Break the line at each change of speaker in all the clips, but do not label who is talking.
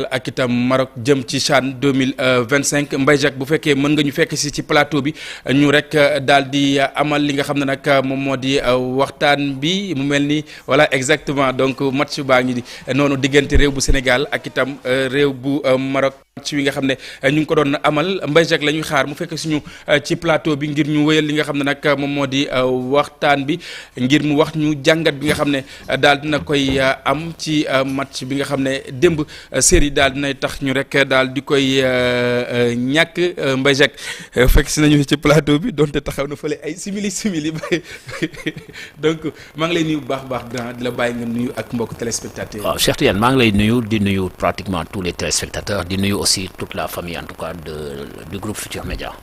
ak itam Maroc jëm ci CHAN 2025 Mbaye Jacques bu fekkee mën nga ñu fekk si ci plateau bi ñu rek daal di amal li nga xam ne nag moom moo di waxtaan bi mu mel ni voilà exactement donc match baa ngi noonu diggante réew bu Sénégal ak itam réew bu Maroc match wi nga xam ne ñu ngi ko doon amal Mbaye Jacques la ñuy xaar mu fekk suñu ci plateau bi ngir ñu wéyal li nga xam ne nag moom moo di waxtaan bi ngir mu wax ñu jàngat bi nga xam ne daal dina koy am ci match bi nga xam ne démb série daal dinay tax ñu rek daal di koy ñàkk Mbaye Jacques fekk si nañu ci plateau bi donte taxaw na fële ay simili donc maa ngi lay nuyu bu baax baax grand di la bàyyi nga nuyu ak mbokk téléspectateurs.
waaw Cheikh Tidiane maa ngi lay nuyu di nuyu pratiquement tous les téléspectateurs di nuyu aussi toute la famille en tout cas du groupe Futurs Médias.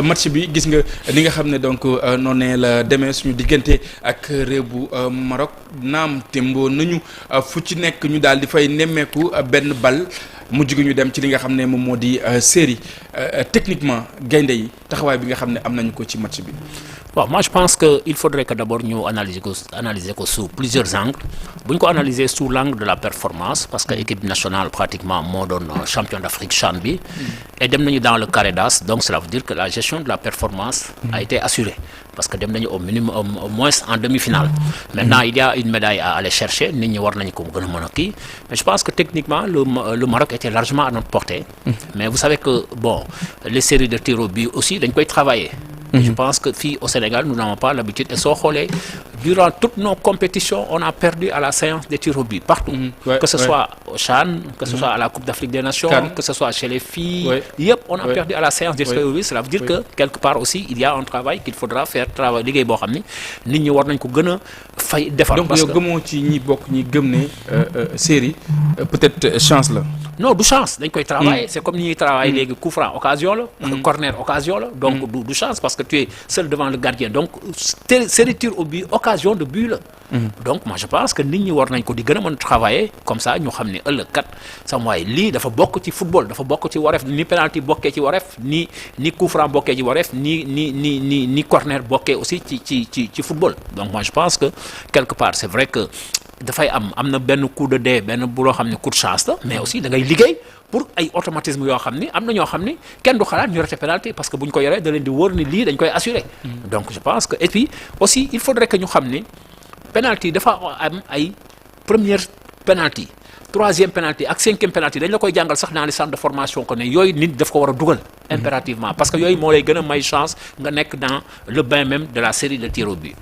match bi gis nga li nga xam ne donc noonu la demee suñu diggante ak réew bu Maroc naam témboo nañu fu ci nekk ñu daal di fay nemmeeku benn bal mujj gi ñu dem ci li nga xam ne moom moo di série techniquement gaynde yi taxawaay bi nga xam ne am nañu ko ci match bi.
Bon, moi je pense qu'il faudrait que d'abord nous analyser sous plusieurs angles. Si nous analyser sous l'angle de la performance, parce que l'équipe nationale pratiquement moderne champion d'Afrique CHAN bi, et dans le carré d'as, donc cela veut dire que la gestion de la performance a été assurée. Parce que au minimum, au moins en demi-finale. Maintenant, il y a une médaille à aller chercher. Mais je pense que techniquement, le Maroc était largement à notre portée. Mais vous savez que bon, les séries de tirs au but aussi, ils doivent travailler. Je pense que au Sénégal, nous n'avons pas l'habitude. Et durant toutes nos compétitions, on a perdu à la séance des tirs au but, partout. Que ce soit au CHAN, que ce soit à la Coupe d'Afrique des Nations, que ce soit chez les filles. Yep, on a perdu à la séance des tirs au but. Cela veut dire que quelque part aussi, il y a un travail qu'il faudra faire. Travail liggéey boo xam ni nit ñi war nañ ko gën a fay defar.
Donc yow gëmoo ci ñi bokk ñi gëm ne série peut-être chance la.
Non du chance dañ koy travailler. C'est comme ni ñuy travailler léegi coup franc occasion la. Corner occasion la. Donc du chance parce que tu es seul devant le gardien. Donc série tir au but occasion de but la. Donc moi je pense que nit ñi war nañ ko di gën a mën a travailler comme ça ñu xam ne ëllëg kat sa mooy lii dafa bokk ci football dafa bokk ci wareef ni penalty bokkee ci wareef ni coup franc bokkee ci wareef ni corner bokkee aussi ci football. Donc moi je pense que quelque part c'est vrai que dafay am na benn coup de dé benn bu loo xam ne coup de chance la mais aussi da ngay liggéey pour ay automatisme yoo xam ni am na ñoo xam ni kenn du xalaat ñu raté penalty parce que bu ñu ko yoree da leen di wóor ni lii dañ koy assurer. Donc je pense que et puis aussi il faudrait que ñu xam ni penalty dafa am ay première penalty troisième penalty ak cinquième penalty dañ la koy jàngal sax dans les centres de formation que ne yooyu nit daf ko war a dugal impérativement parce que yooyu moo lay gën a may chance nga nekk dans le bain même de la série de tirs au but.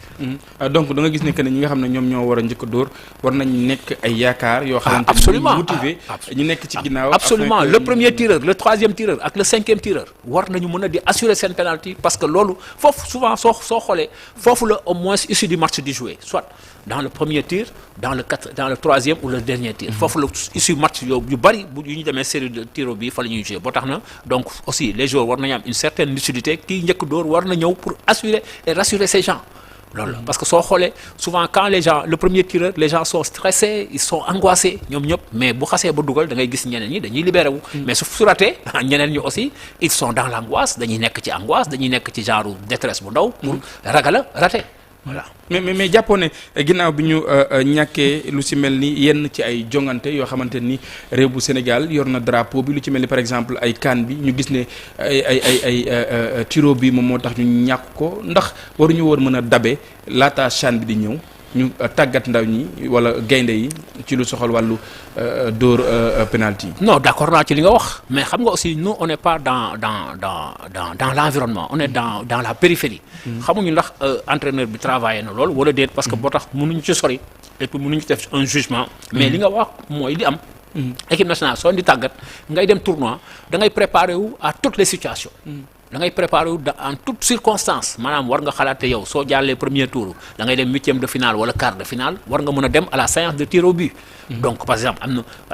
Donc da nga gis ne que ne ñi nga xam ne ñoom ñoo war a njëkk a dóor war nañ nekk ay yaakaar yoo xamante
absolument
ni motivé ñu nekk ci ginnaaw.
Absolument le premier tireur le troisième tireur ak le cinquième tireur war nañu mën a di assurer seen penalty parce que loolu foofu souvent soo xoolee foofu la au moins issue du match di jouer soit dans le premier tir dans le troisième ou le dernier tir. Foofu la issue match yu bari yu ñu demee série de tirs au but fa la ñuy jouer boo tax na donc aussi les joueurs war nañu am une certaine lucidité kii njëkk dóor war na ñëw pour assurer et rassurer ces gens. loolu la parce que soo xoolee souvent quand les gens le premier tireur les gens sont stressés ils sont angoissés ñoom ñëpp mais bu xasee ba dugal da ngay gis ñeneen ñi dañuy libéré wu. Mais su raté ñeneen ñi aussi ils sont dans l'angoisse dañuy nekk ci angoisse dañuy nekk ci genre détresse bu ndaw. pour ragal a raté. Voilà.
mais jàppoo ne ginnaaw bi ñu ñàkkee lu ci mel ni yenn ci ay jongante yoo xamante ni réew bu Sénégal yor na drapeau bi lu ci mel ni par exemple ay CAN bi ñu gis ne ay tiro bi moom moo tax ñu ñàkk ko ndax waruñu woon mën a dabe laata CHAN bi di ñëw ñu tàggat ndaw ñi wala gaynde yi ci lu soxal wàllu dóor penalty.
Non d'accord naa ci li nga wax mais xam nga aussi nous on n'est pas dans l'environnement on est dans la périphérie. xamuñu ndax entraîneur bi travaillé na lool wala déet parce que boo tax mënuñu ci sori et puis mënuñu ci def un jugement. mais li nga wax mooy li am. équipe nationale soo di tàggat ngay dem tournoi da ngay préparer wu à toutes les situations. da ngay préparer wu en toutes circonstances maanaam war nga xalaate yow soo jàllee premier tour da ngay dem huitième de finale wala quart de finale war nga mën a dem à la séance de tir au but. Donc par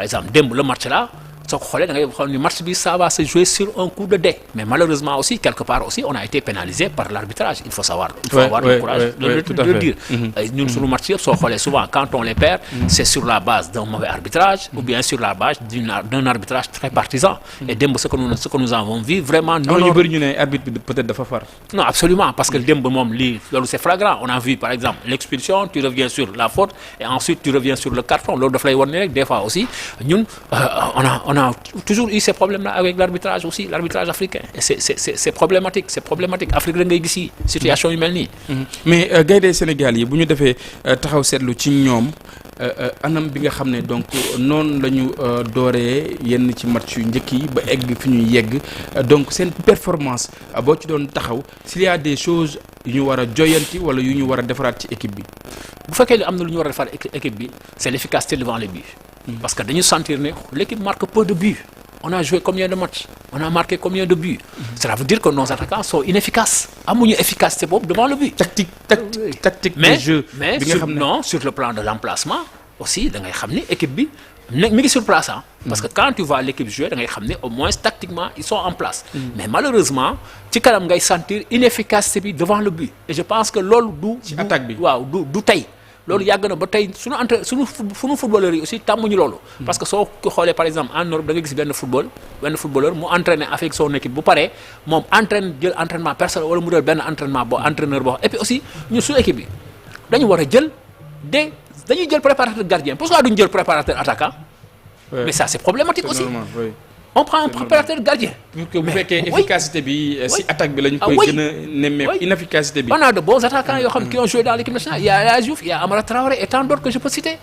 exemple démb le match là soo ko xoolee da ngay xool ni match bi ça va se jouer sur un coup de dé mais malheureusement aussi quelque part aussi on a été pénalisé par l'arbitrage il faut savoir. Il faut avoir le courage de le dire. ñun suñu match yëpp soo xoolee souvent quand on les perd c'est sur la base d'un mauvais arbitrage ou bien sur la base d'un arbitrage très partisan. Et démb ce que nous avons vu vraiment.
ñu bëri ñu ne arbitre bi peut-être dafa far.
Non absolument parce que démb moom lii loolu c'est flagrant on a vu par exemple l'expulsion tu reviens sur la faute et ensuite tu reviens sur le carton loolu daf lay wan ne rek des fois aussi ñun on a a toujours eu ces problèmes-là avec l'arbitrage aussi, l'arbitrage africain. Et c'est problématique, Afrique da ngay gis yi situation yu mel nii.
mais gaynde Sénégal yi bu ñu defee taxaw seetlu ci ñoom anam bi nga xam ne donc noonu la ñu dooree yenn ci match yu njëkk yi ba egg fi ñuy yegg donc seen performance boo ci doon taxaw s'il y a des choses yu ñu war a joyanti wala yu ñu war a defaraat ci équipe bi.
bu fekkee ne am na lu ñu war a defar équipe bi c'est l'efficacité devant les buts. Parce que dañu sentir ne l'équipe marque peu de buts. On a joué combien de matchs? On a marqué combien de buts? Cela veut dire que nos attaquants sont inefficaces. Amuñu efficacité boobu devant le but. Tactique
de jeu.
Mais sur le plan de l'emplacement aussi da ngay xam ni équipe bi mi ngi sur place ah. Parce que quand tu vois l'équipe jouer da ngay xam ne au moins tactiquement ils sont en place. Mais malheureusement ci kanam ngay sentir inefficacité bi devant le but. Et je pense que loolu
ci attaque bi
waaw du tey. loolu yàgg na ba tey suñu footballeurs yi aussi tàmmuñu loolu. Parce que soo xoolee par exemple en Europe da nga gis benn footballeur mu entraîner avec son équipe bu paree moom jël entraînement personnel wala mu jël benn entraînement entraîneur boo et puis aussi ñun suñu équipe bi dañu war a jël dañuy jël préparateur gardien pourquoi duñu jël préparateur attaquant. Mais ça c'est problématique aussi. On prend un préparateur gardien.
bu fekkee efficacité bi si attaque bi lañ koy gën a nemmeeku inefficacité bi.
On a de bons attaquants yoo xam qui ont joué dans l'équipe nationale. Il y a Diouf, il y a Amara Traoré et tant d'autres que je peux citer.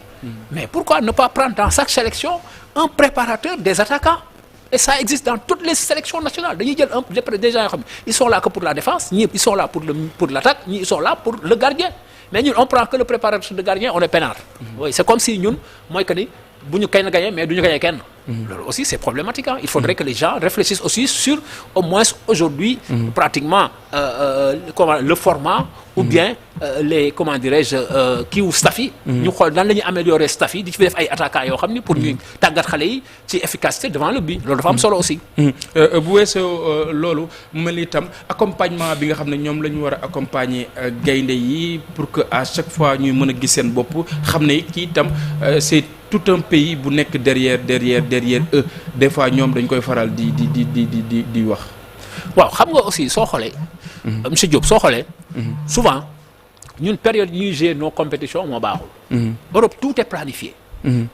Mais pourquoi ne pas prendre dans chaque sélection un préparateur des attaquants? Et ça existe dans toutes les sélections nationales. Dañuy jël des gens yoo xam ils sont là que pour la défense, ñii ils sont là pour l'attaque, ñii ils sont là pour le gardien. Mais ñun on prend que le préparateur de gardien, on est peinard. Oui, c'est comme si ñun mooy que ni bu ñu kenn gagné mais du ñu gagné kenn. Loolu aussi c'est problématique hein. Il faudrait que les gens réfléchissent aussi sur au moins aujourd'hui pratiquement le format ou bien les comment dirais-je kii wu staff yi. ñu xool nan la ñuy améliorer staff yi di ci def ay attaquants yoo xam ni pour ñuy tàggat xale yi ci efficacité devant le but loolu dafa am solo aussi.
bu weesoo loolu mu mel ni itam accompagnement bi nga xam ne ñoom la ñu war a accompagner gaynde yi pour que à chaque fois ñuy mën a gis seen bopp xam ne kii itam c'est tout un pays bu nekk derrière eux des fois ñoom dañ koy faral di wax.
waaw xam nga aussi soo xoolee. monsieur Diop soo xoolee. souvent ñun période yi ñuy gérer nos compétitions moo baaxul. Europe tout est planifié.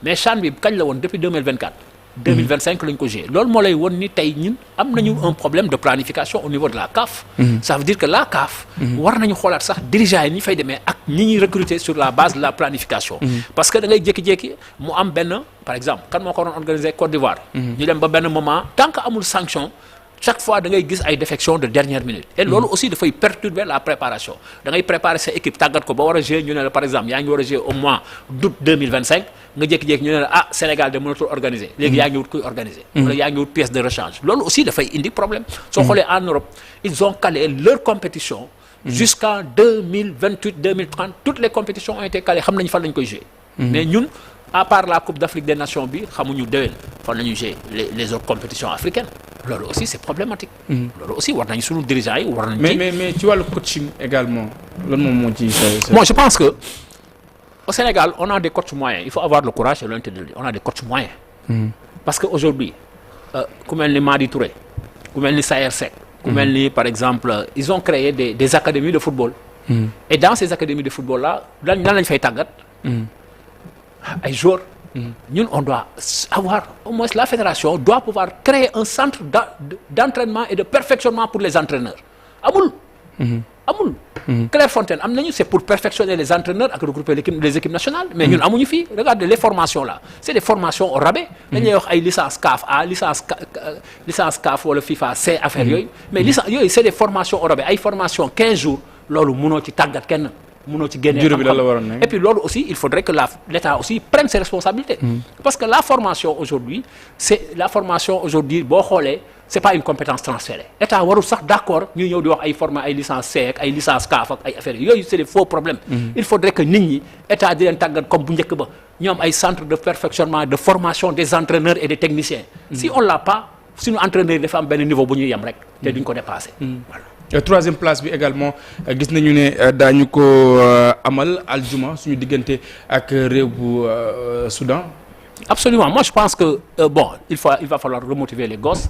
mais CHAN bi kañ la woon depuis 2024. 2025 lañ ko gérer loolu moo lay won ni tey ñun am nañu un problème de planification au niveau de la CAF. Ça veut dire que la CAF. war nañu xoolaat sax dirigeants yi ñi fay demee ak ñi ñuy recruter sur la base de la planification. parce que da ngay jékki-jékki mu am benn par exemple kan moo ko doon organiser Côte d'Ivoire. ñu dem ba benn moment tant que amul sanction. Chaque fois da ngay gis ay défections de dernière minute. Et loolu aussi dafay perturber la préparation da ngay préparer sa équipe tàggat ko ba war a jouer ñu ne la par exemple yaa ngi war a jouer au mois d'août 2025 nga jékki-jékki ñu ne la Sénégal de mënatul organiser. léegi yaa ngi wut kuy organiser. wala yaa ngi wut pièce de rechange. loolu aussi dafay indi problème. soo xoolee en Europe ils ont calé leur compétition. jusqu'en 2028 2030 toutes les compétitions ont été calées xam nañu fan lañu koy jouer. mais ñun. À part la Coupe d'Afrique des Nations bi xamuñu déwén fan la ñuy jouer les autres compétitions africaines loolu aussi c'est problématique. loolu aussi war nañu suñu dirigeants yi war nañu.
mais ci wàllu coaching également lan moom moo ci.
Moi je pense que au Sénégal on a des coachs moyens il faut avoir le courage et l'honnêteté de le dire on a des coachs moyens. Parce que aujourd'hui ku mel ni Madi Touré ku mel ni Sayer Seck. ku mel ni par exemple ils ont créé des académies de football. Et dans ces académies de football là lan lañ fay tàggat. ay joueurs. ñun on doit avoir au moins la fédération doit pouvoir créer un centre d'entraînement et de perfectionnement pour les entraîneurs amul. Clairefontaine am nañu c'est pour perfectionner les entraîneurs ak regrouper les équipes nationales. mais ñun amuñu fii regardez les formations là c'est des formations au rabais. dañuy wax ay licence CAF A licence CAF wala FIFA C affaire yooyu. mais licence yooyu c'est des formations au rabais ay formations 15 jours loolu mënoo ci tàggat kenn. mënoo ci génne et puis loolu aussi il faudrait que l'État aussi prenne ses responsabilités. Parce que la formation aujourd'hui boo xoolee c'est pas une compétence transférée État warul sax d'accord ñuy ñëw di wax ay former ay licence C ak ay licence CAF ak ay affaires yooyu c'est des faux problèmes. Il faudrait que nit ñi État di leen tàggat comme bu njëkk ba ñoom ay centre de perfectionnement de formation des entraîneurs et des techniciens. Si on l'a pas suñu entraîneurs yi dafa am benn niveau bu ñuy yem rek te duñ ko dépasser. Voilà.
Troisième place bi également gis nañu ne daañu ko amal aljuma suñu diggante ak réew bu Soudan.
Absolument moi je pense que il va falloir remotiver les gosses.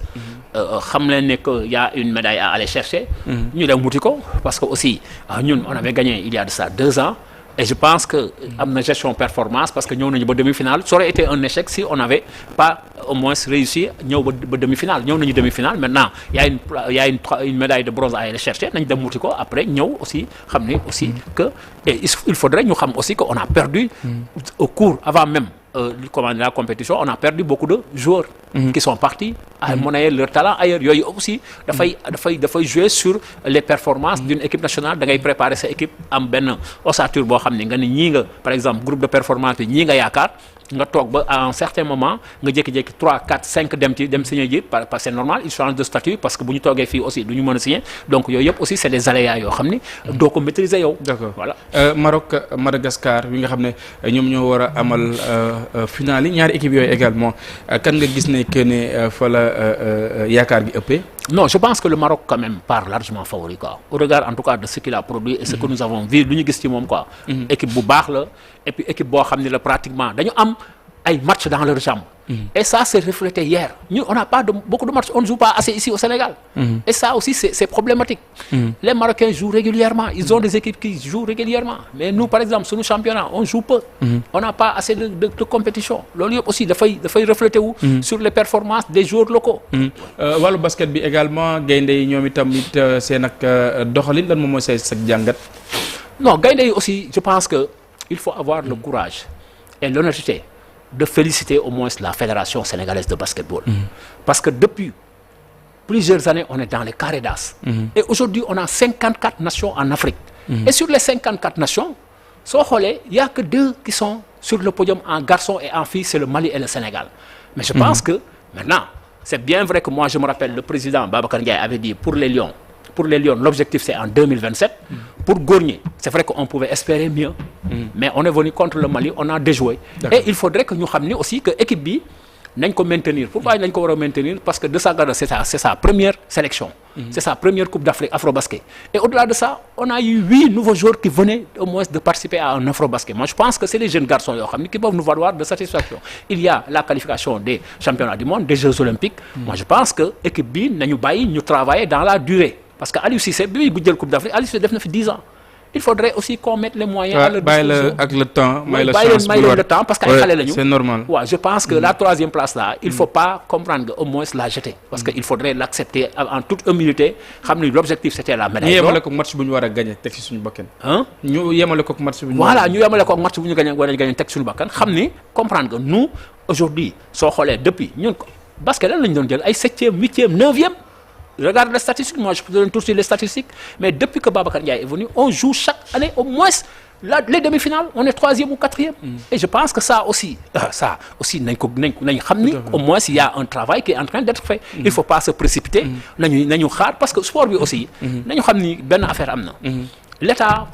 xam leen ne que y a une médaille à aller chercher. ñu dem wuti ko parce que aussi ñun on avait gagné il y a de ça 2 ans. Et je pense que am na gestion performance parce que ñëw nañu ba demi-finale ça aurait été un échec si on n'avait pas au moins réussir ñëw ba demi-finale ñëw nañu demi-finale maintenant y a une médaille de bronze à aller chercher nañ dem wuti ko après ñëw aussi xam ne aussi que et il faudrait ñu xam aussi que on a perdu au cours avant même la compétition on a perdu beaucoup de joueurs qui sont partis à monnayer leur talent ailleurs yooyu aussi dafay jouer sur les performances d'une équipe nationale da ngay préparer sa équipe am benn ossature boo xam ne nga ni ñii nga par exemple groupe de performance bi ñii nga yaakaar nga toog ba à un certain moment nga jékki-jékki 3 4 5 dem signer ji parce que c'est normal ils changent de statut parce que bu ñu toogee fii aussi du ñu mën a signer donc yooyu yëpp aussi c'est des aléas yoo xam ni doo ko maîtriser yow.
D'accord
voilà.
Maroc Madagascar wi nga xam ne ñoom ñoo war a amal finale yi ñaari équipe yooyu également kan nga gis ne que ne fa la yaakaar gi ëppee.
Non, je pense que le Maroc quand même part largement favori quoi. Au regard en tout cas de ce qu'il a produit et ce que nous avons vu lu ñu gis ci moom quoi. Équipe bu baax la et puis équipe boo xam ne la pratiquement dañu am ay matchs dans leur jambe. Et ça s'est reflété hier. Nous, on n'a pas beaucoup de matchs, on ne joue pas assez ici au Sénégal. Et ça aussi, c'est problématique. Les Marocains jouent régulièrement, ils ont des équipes qui jouent régulièrement. Mais nous, par exemple, sur nos championnats, on joue peu. On n'a pas assez de compétition. Loolu yëpp aussi dafay refléter wu sur les performances des joueurs locaux.
Wàllu basket bi également gaynde yi ñoom itam seen ak doxalin lan moom mooy say jàngat.
Non, gaynde yi aussi, je pense que il faut avoir le courage et l'honnêteté de féliciter au moins la Fédération sénégalaise de basketball. Parce que depuis plusieurs années, on est dans les carrés d'as. Et aujourd'hui, on a 54 nations en Afrique. Et sur les 54 nations, il n'y a que 2 qui sont sur le podium en garçons et en filles, c'est le Mali et le Sénégal. Mais je pense que maintenant, c'est bien vrai que moi, je me rappelle, le président Babacar Ndiaye avait dit pour les Lions, l'objectif c'est en 2027. Pour Gournier, c'est vrai qu'on pouvait espérer mieux, mais on est venu contre le Mali, on a déjoué. Et il faudrait que nous sachions aussi que l'équipe B, nous devons maintenir. Pourquoi nous devons maintenir? Parce que de ça, c'est sa première sélection. C'est sa première Coupe d'Afrique Afro-Basket. Et au-delà de ça, on a eu 8 nouveaux joueurs qui venaient au moins de participer à un Afro-Basket. Moi, je pense que c'est les jeunes garçons qui peuvent nous valoir de satisfaction. Il y a la qualification des championnats du monde, des Jeux Olympiques. Moi, je pense que l'équipe B, nous travaillons dans la durée. Parce que Aliou Cissé, bi muy jël Coupe d'Afrique, Aliou Cissé def na fi 10 ans. Il faudrait aussi qu'on mette les moyens à leur disposition.
Avec le temps,
le temps parce que
c'est normal.
Ouais, je pense que la 3e place là, il faut pas comprendre au moins la jeter parce qu'il faudrait l'accepter en toute humilité. L'objectif c'était la médaille.
Ñu yemale ko match bu ñu war a gagner teg ci suñu bakkan. Ñu yemale ko match bu ñu
voilà ñu yemale ko match bu ñu war a gagner teg suñu bakkan xam ni comprendre que nous aujourd'hui soo xoolee depuis ñun basket lan lañ doon jël ay 7e 8e 9e. Regarde les statistiques, moi je peux donner tout sur les statistiques, mais depuis que Babacar Ndiaye est venu, on joue chaque année au moins les demi-finales, on est 3e ou 4e. Et je pense que ça aussi, au moins il y a un travail qui est en train d'être fait. Il ne faut pas se précipiter, parce que le sport aussi, l'État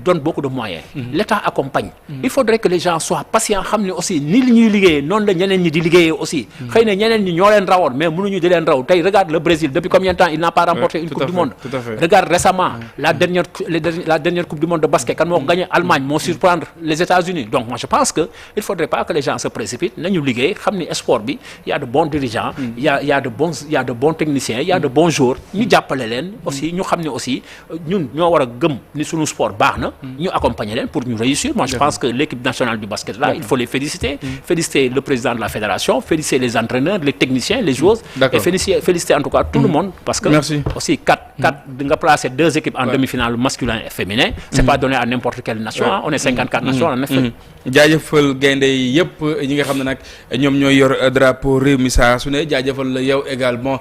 donne beaucoup de moyens. L'État accompagne. Il faudrait que les gens soient patients, aussi ni li ñuy liggéey non la ñeneen ñi di liggéey aussi. Xëy na ñeneen ñi ñoo leen rawoon mais mënuñu di leen raw. Tey regarde le Brésil, depuis combien de temps il n'a pas remporté une Coupe du Monde. Regarde récemment la dernière Coupe du Monde de basket quand moo gagné Allemagne moo surprendre les États-Unis. Donc moi je pense que il faudrait pas que les gens se précipitent. Nañu liggéey xam ni sport bi il y a de bons dirigeants, il y a de bons techniciens, il y a de bons joueurs. Ñu jàppale leen aussi ñu xam ne aussi ñun ñoo war a gëm ni sunu sport baax na ñu accompagner leen pour ñu réussir. Moi je pense que l'équipe nationale du basket là il faut les féliciter le président de la fédération, féliciter les entraîneurs, les techniciens, les joueurs et féliciter en tout cas tout le monde parce que aussi 4 nga placer 2 équipes en demi-finale masculin et féminin c'est pas donné à n'importe quelle nation. On est 54 nations en Afrique.
jaajëfal gaynde yi yëpp ñi nga xam ne nag ñoom ñooy yor drapeau réew mi saa su ne jaajëfal la yow également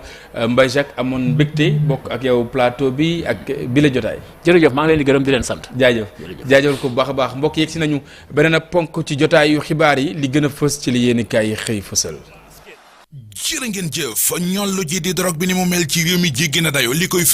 Mbaye Jacques amoon mbégte bokk ak yow plateau bi ak bi la jotaay.
jërëjëf maa ngi leen di gërëm di leen sant.
jaajëfal ko bu baax a baax mbokk yeeg si nañu beneen ponk ci jotaayu xibaar yi li gën a fës ci li yéenekaay yi xëy fësal.
jërë ngeen jëf ñollu ji di drogue bi ni mu mel ci réew mi jéggi na dayo li koy